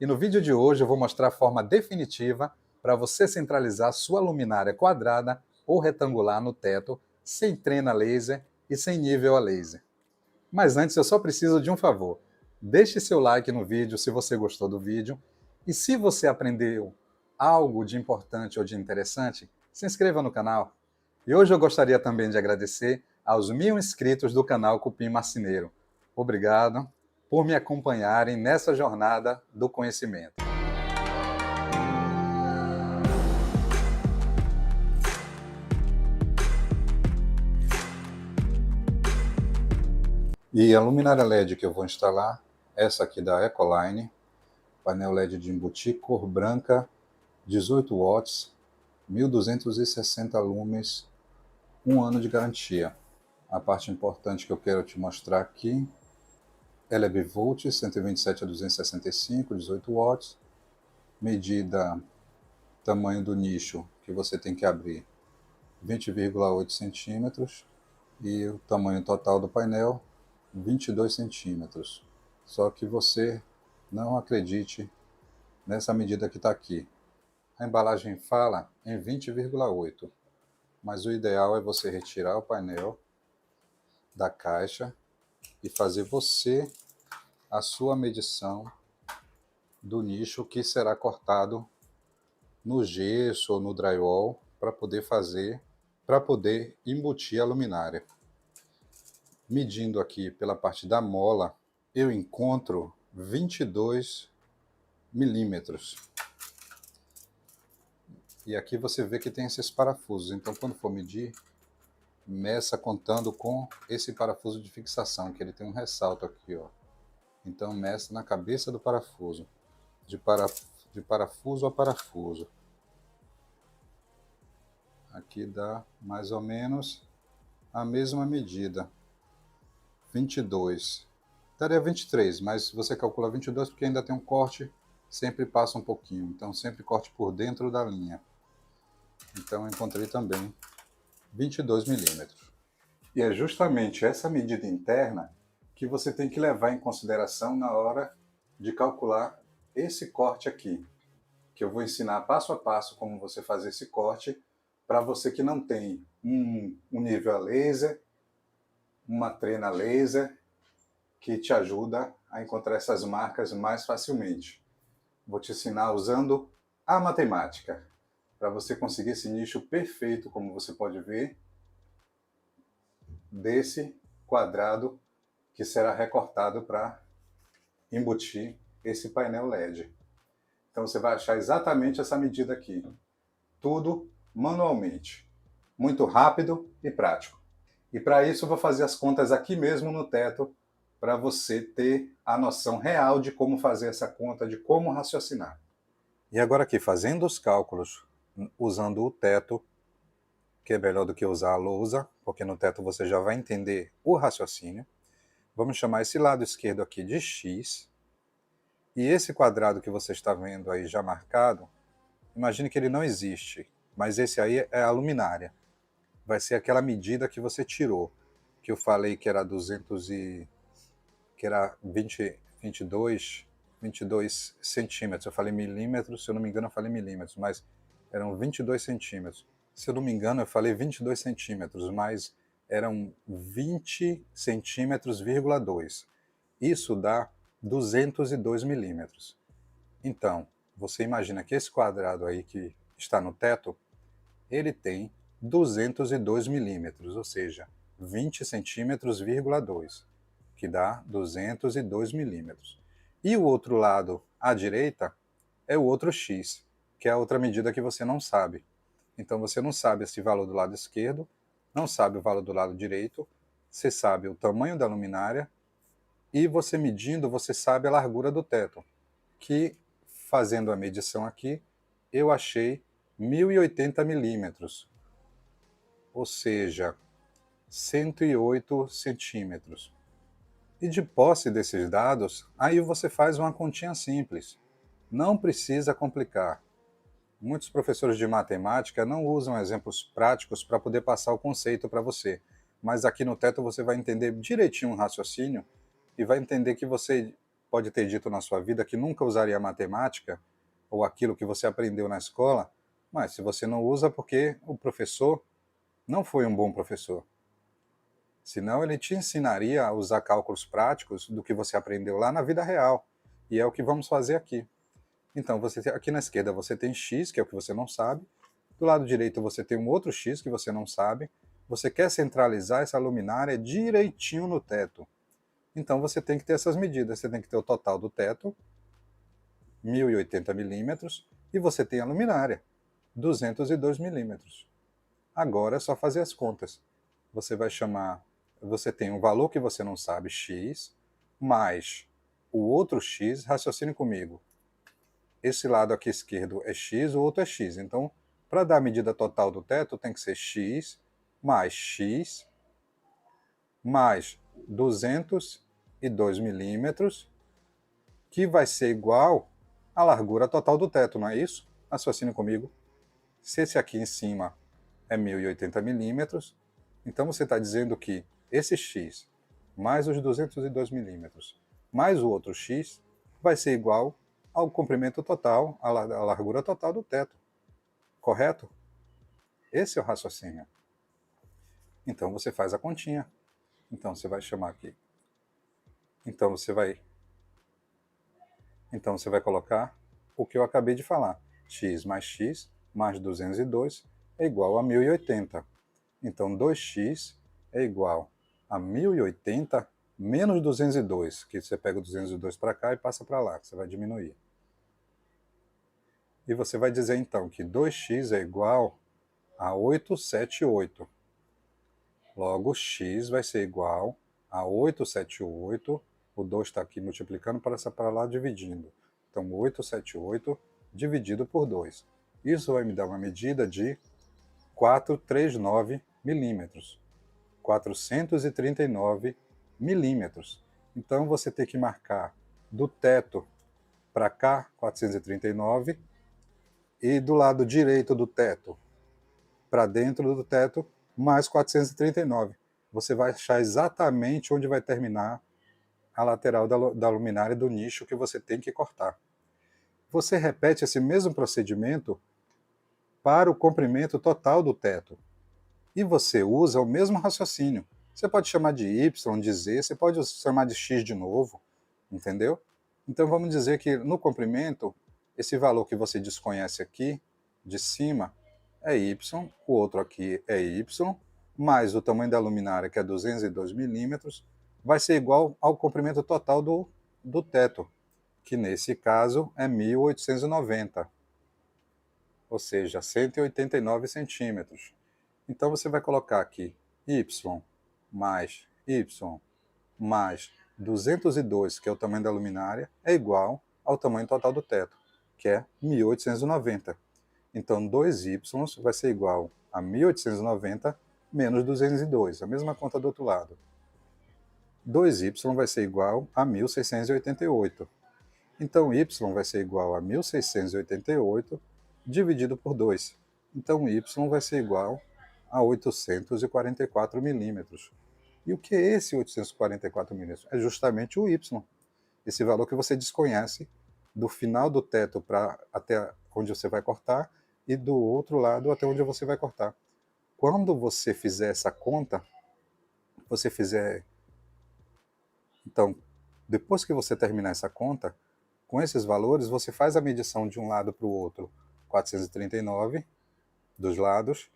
E no vídeo de hoje eu vou mostrar a forma definitiva para você centralizar sua luminária quadrada ou retangular no teto, sem trena laser e sem nível a laser. Mas antes eu só preciso de um favor. Deixe seu like no vídeo se você gostou do vídeo, e se você aprendeu algo de importante ou de interessante, se inscreva no canal. E hoje eu gostaria também de agradecer aos 1000 inscritos do canal Cupim Marceneiro. Obrigado por me acompanharem nessa jornada do conhecimento. E a luminária LED que eu vou instalar, essa aqui da Ecoline, painel LED de embutir, cor branca, 18 watts, 1260 lumens, 1 ano de garantia. A parte importante que eu quero te mostrar aqui, ela é bivolt, 127 a 265, 18 watts, medida, tamanho do nicho que você tem que abrir, 20,8 centímetros, e o tamanho total do painel, 22 centímetros. Só que você não acredite nessa medida que está aqui. A embalagem fala em 20,8, mas o ideal é você retirar o painel da caixa e fazer você a sua medição do nicho que será cortado no gesso ou no drywall para poder embutir a luminária. Medindo aqui pela parte da mola, eu encontro 22 milímetros. E aqui você vê que tem esses parafusos, então quando for medir, meça contando com esse parafuso de fixação, que ele tem um ressalto aqui, ó. Então meça na cabeça do parafuso, de parafuso a parafuso. Aqui dá mais ou menos a mesma medida, 22. Daria 23, mas você calcula 22 porque ainda tem um corte, sempre passa um pouquinho, então sempre corte por dentro da linha. Então eu encontrei também 22 milímetros. E é justamente essa medida interna que você tem que levar em consideração na hora de calcular esse corte aqui, que eu vou ensinar passo a passo como você fazer esse corte, para você que não tem um nível a laser, uma trena laser, que te ajuda a encontrar essas marcas mais facilmente. Vou te ensinar usando a matemática, para você conseguir esse nicho perfeito, como você pode ver, desse quadrado que será recortado para embutir esse painel LED. Então você vai achar exatamente essa medida aqui. Tudo manualmente. Muito rápido e prático. E para isso eu vou fazer as contas aqui mesmo no teto, para você ter a noção real de como fazer essa conta, de como raciocinar. E agora aqui, fazendo os cálculos, usando o teto, que é melhor do que usar a lousa, porque no teto você já vai entender o raciocínio. Vamos chamar esse lado esquerdo aqui de X. E esse quadrado que você está vendo aí já marcado, imagine que ele não existe, mas esse aí é a luminária. Vai ser aquela medida que você tirou, que eu falei que era 22 centímetros. Eu falei milímetros, se eu não me engano eu falei milímetros, mas eram 22 centímetros. Se eu não me engano eu falei 22 centímetros, mas eram 20 centímetros,2. Isso dá 202 milímetros. Então, você imagina que esse quadrado aí que está no teto, ele tem 202 milímetros, ou seja, 20 centímetros,2, que dá 202 milímetros. E o outro lado, à direita, é o outro X, que é a outra medida que você não sabe. Então você não sabe esse valor do lado esquerdo, não sabe o valor do lado direito, você sabe o tamanho da luminária, e você medindo, você sabe a largura do teto, que, fazendo a medição aqui, eu achei 1080 milímetros, ou seja, 108 centímetros. E de posse desses dados, aí você faz uma continha simples. Não precisa complicar. Muitos professores de matemática não usam exemplos práticos para poder passar o conceito para você, mas aqui no teto você vai entender direitinho o raciocínio e vai entender que você pode ter dito na sua vida que nunca usaria matemática ou aquilo que você aprendeu na escola, mas se você não usa porque o professor não foi um bom professor. Senão ele te ensinaria a usar cálculos práticos do que você aprendeu lá na vida real. E é o que vamos fazer aqui. Então, aqui na esquerda você tem x, que é o que você não sabe. Do lado direito você tem um outro x que você não sabe. Você quer centralizar essa luminária direitinho no teto. Então você tem que ter essas medidas. Você tem que ter o total do teto, 1080 milímetros, e você tem a luminária, 202 milímetros. Agora é só fazer as contas. Você tem um valor que você não sabe, x, mais o outro x, raciocine comigo. Esse lado aqui esquerdo é x, o outro é x. Então, para dar a medida total do teto, tem que ser x mais 202 milímetros, que vai ser igual à largura total do teto, não é isso? Raciocine comigo. Se esse aqui em cima é 1080 milímetros, então você está dizendo que esse x mais os 202 milímetros mais o outro x vai ser igual ao comprimento total, à largura total do teto. Correto? Esse é o raciocínio. Então você faz a continha. Então você vai chamar aqui. Então você vai colocar o que eu acabei de falar. X mais 202 é igual a 1080. Então 2x é igual a 1080 menos 202, que você pega o 202 para cá e passa para lá, que você vai diminuir. E você vai dizer então que 2x é igual a 878. Logo, x vai ser igual a 878, o 2 está aqui multiplicando, passa para lá dividindo. Então 878 dividido por 2. Isso vai me dar uma medida de 439 milímetros. 439 milímetros. Então você tem que marcar do teto para cá 439 e do lado direito do teto para dentro do teto mais 439. Você vai achar exatamente onde vai terminar a lateral da luminária do nicho que você tem que cortar. Você repete esse mesmo procedimento para o comprimento total do teto. E você usa o mesmo raciocínio. Você pode chamar de y, de z, você pode chamar de x de novo, entendeu? Então vamos dizer que no comprimento, esse valor que você desconhece aqui, de cima, é y, o outro aqui é y, mais o tamanho da luminária, que é 202 milímetros, vai ser igual ao comprimento total do teto, que nesse caso é 1890, ou seja, 189 centímetros. Então você vai colocar aqui y mais 202, que é o tamanho da luminária, é igual ao tamanho total do teto, que é 1890. Então 2y vai ser igual a 1890 menos 202, a mesma conta do outro lado. 2y vai ser igual a 1688. Então y vai ser igual a 1688 dividido por 2. Então y vai ser igual a 844 milímetros. E o que é esse 844 milímetros? É justamente o y, esse valor que você desconhece do final do teto para até onde você vai cortar e do outro lado até onde você vai cortar. Quando você fizer essa conta, então, depois que você terminar essa conta, com esses valores, você faz a medição de um lado para o outro, 439 dos lados,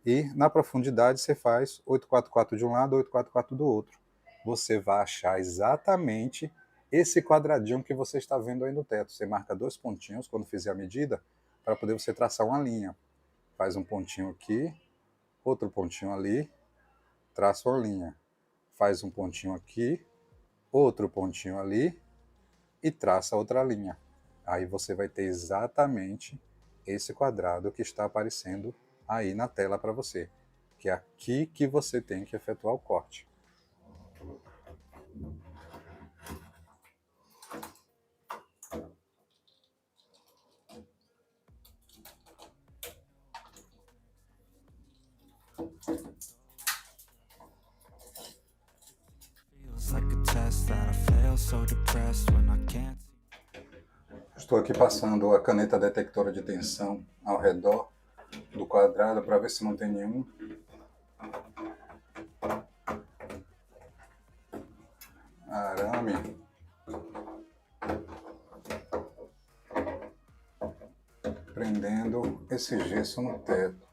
e na profundidade você faz 844 de um lado, 844 do outro. Você vai achar exatamente esse quadradinho que você está vendo aí no teto. Você marca 2 pontinhos quando fizer a medida, para poder você traçar uma linha. Faz um pontinho aqui, outro pontinho ali, traça uma linha. Faz um pontinho aqui, outro pontinho ali e traça outra linha. Aí você vai ter exatamente esse quadrado que está aparecendo aí na tela para você, que é aqui que você tem que efetuar o corte. Feels like a test that I fail so depressed when I can't. Estou aqui passando a caneta detectora de tensão ao redor do quadrado para ver se não tem nenhum arame prendendo esse gesso no teto,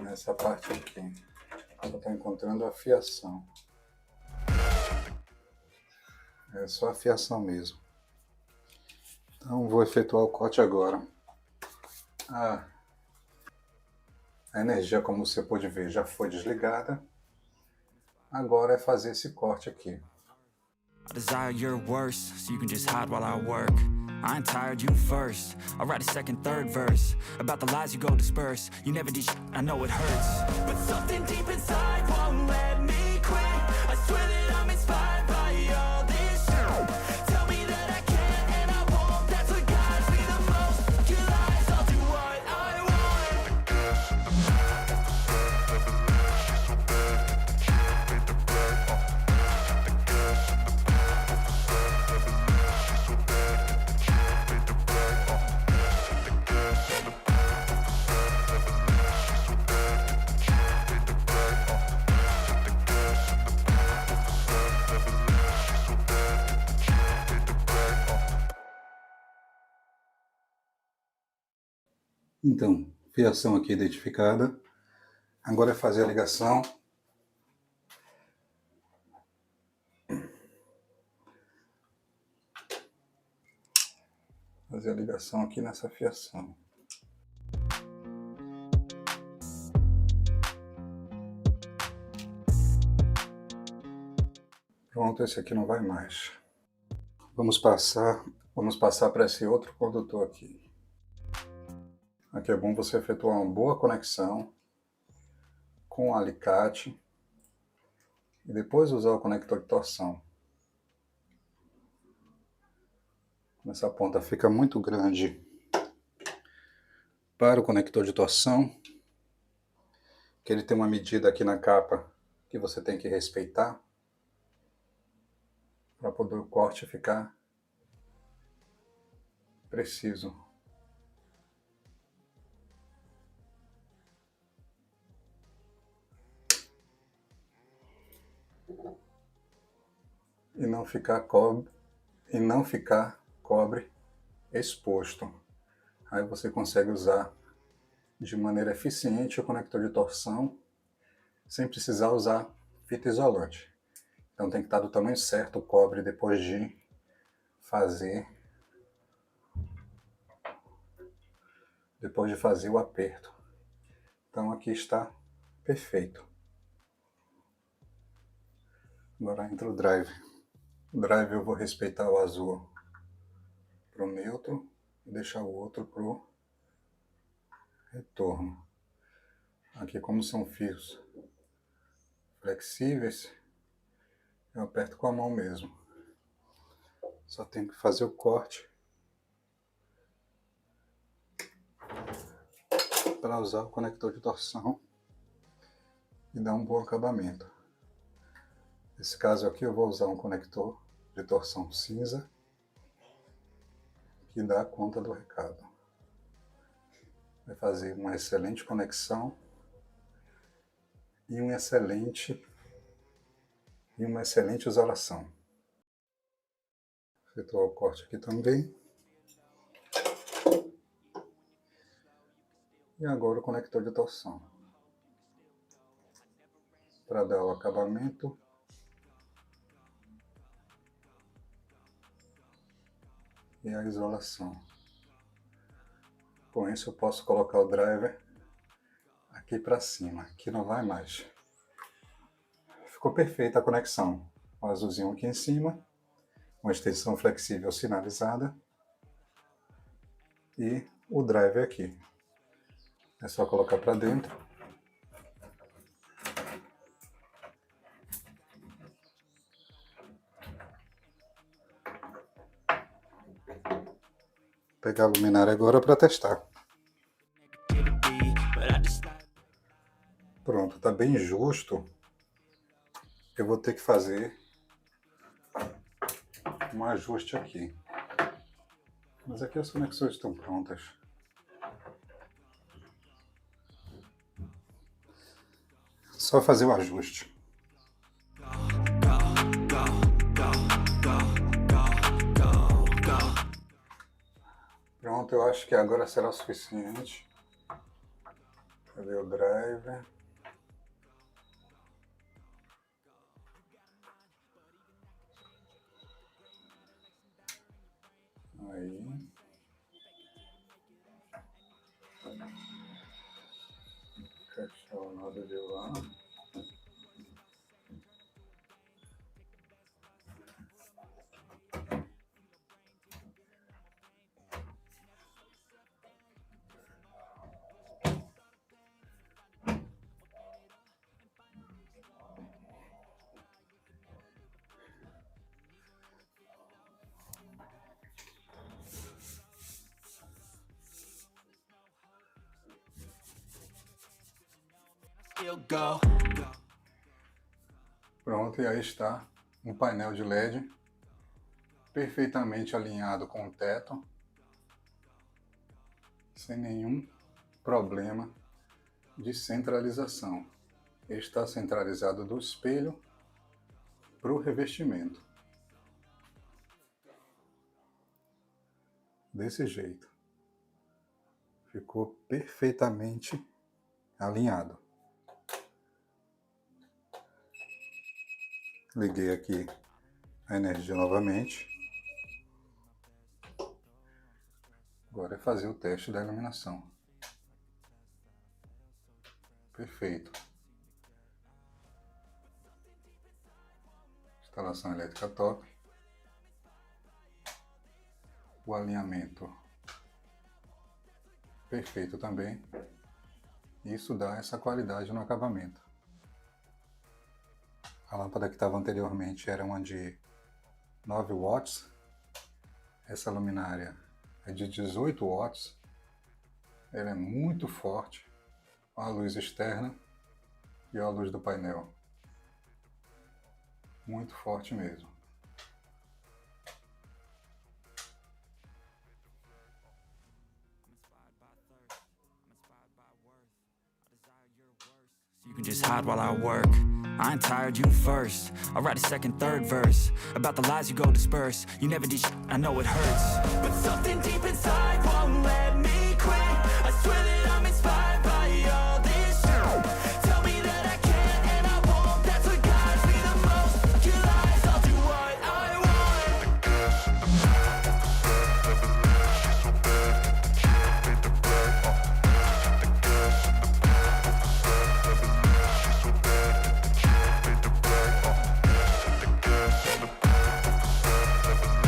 nessa parte aqui. Só estou encontrando a fiação. É só a fiação mesmo. Então vou efetuar o corte agora. A energia, como você pode ver, já foi desligada. Agora é fazer esse corte aqui. I desire your worst, so you can just hide while I work. I ain't tired, you first. I'll write a second, third verse about the lies you go disperse. You never did shit, I know it hurts, but something deep inside won't let me quit. I swear that I'm inspired by all this shit. Tell me that I can't and I won't. That's what guides me the most. Your lies, I'll do what I want. Então, fiação aqui identificada. Agora é fazer a ligação. Fazer a ligação aqui nessa fiação. Pronto, esse aqui não vai mais. Vamos passar para esse outro condutor aqui. Aqui é bom você efetuar uma boa conexão com o alicate e depois usar o conector de torção. Essa ponta fica muito grande para o conector de torção, que ele tem uma medida aqui na capa que você tem que respeitar para poder o corte ficar preciso. E não ficar cobre exposto. Aí você consegue usar de maneira eficiente o conector de torção sem precisar usar fita isolante. Então tem que estar do tamanho certo o cobre depois de fazer o aperto. Então aqui está perfeito. Agora entra o drive. O drive eu vou respeitar o azul para o neutro e deixar o outro para o retorno. Aqui, como são fios flexíveis, eu aperto com a mão mesmo. Só tenho que fazer o corte para usar o conector de torção e dar um bom acabamento. Nesse caso aqui eu vou usar um conector de torção cinza que dá conta do recado. Vai fazer uma excelente conexão e uma excelente isolação. Efetuar o corte aqui também. E agora o conector de torção. Para dar o acabamento. E a isolação. Com isso eu posso colocar o driver aqui para cima, aqui não vai mais. Ficou perfeita a conexão. O azulzinho aqui em cima, uma extensão flexível sinalizada e o driver aqui. É só colocar para dentro. Pegar a luminária agora para testar. Pronto, está bem justo. Eu vou ter que fazer um ajuste aqui. Mas aqui as conexões estão prontas. Só fazer o ajuste. Pronto, eu acho que agora será o suficiente. Cadê o driver? Aí. Fechar o lado de lá. Pronto, e aí está um painel de LED perfeitamente alinhado com o teto, sem nenhum problema de centralização. Está centralizado do espelho para o revestimento. Desse jeito. Ficou perfeitamente alinhado. Liguei aqui a energia novamente. Agora é fazer o teste da iluminação. Perfeito. Instalação elétrica top. O alinhamento perfeito também. Isso dá essa qualidade no acabamento. A lâmpada que estava anteriormente era uma de 9 watts. Essa luminária é de 18 watts. Ela é muito forte. Olha a luz externa e olha a luz do painel. Muito forte mesmo. You can just hide while I work. I ain't tired, you first. I'll write a second, third verse about the lies you go disperse. You never did shit, I know it hurts, but something deep inside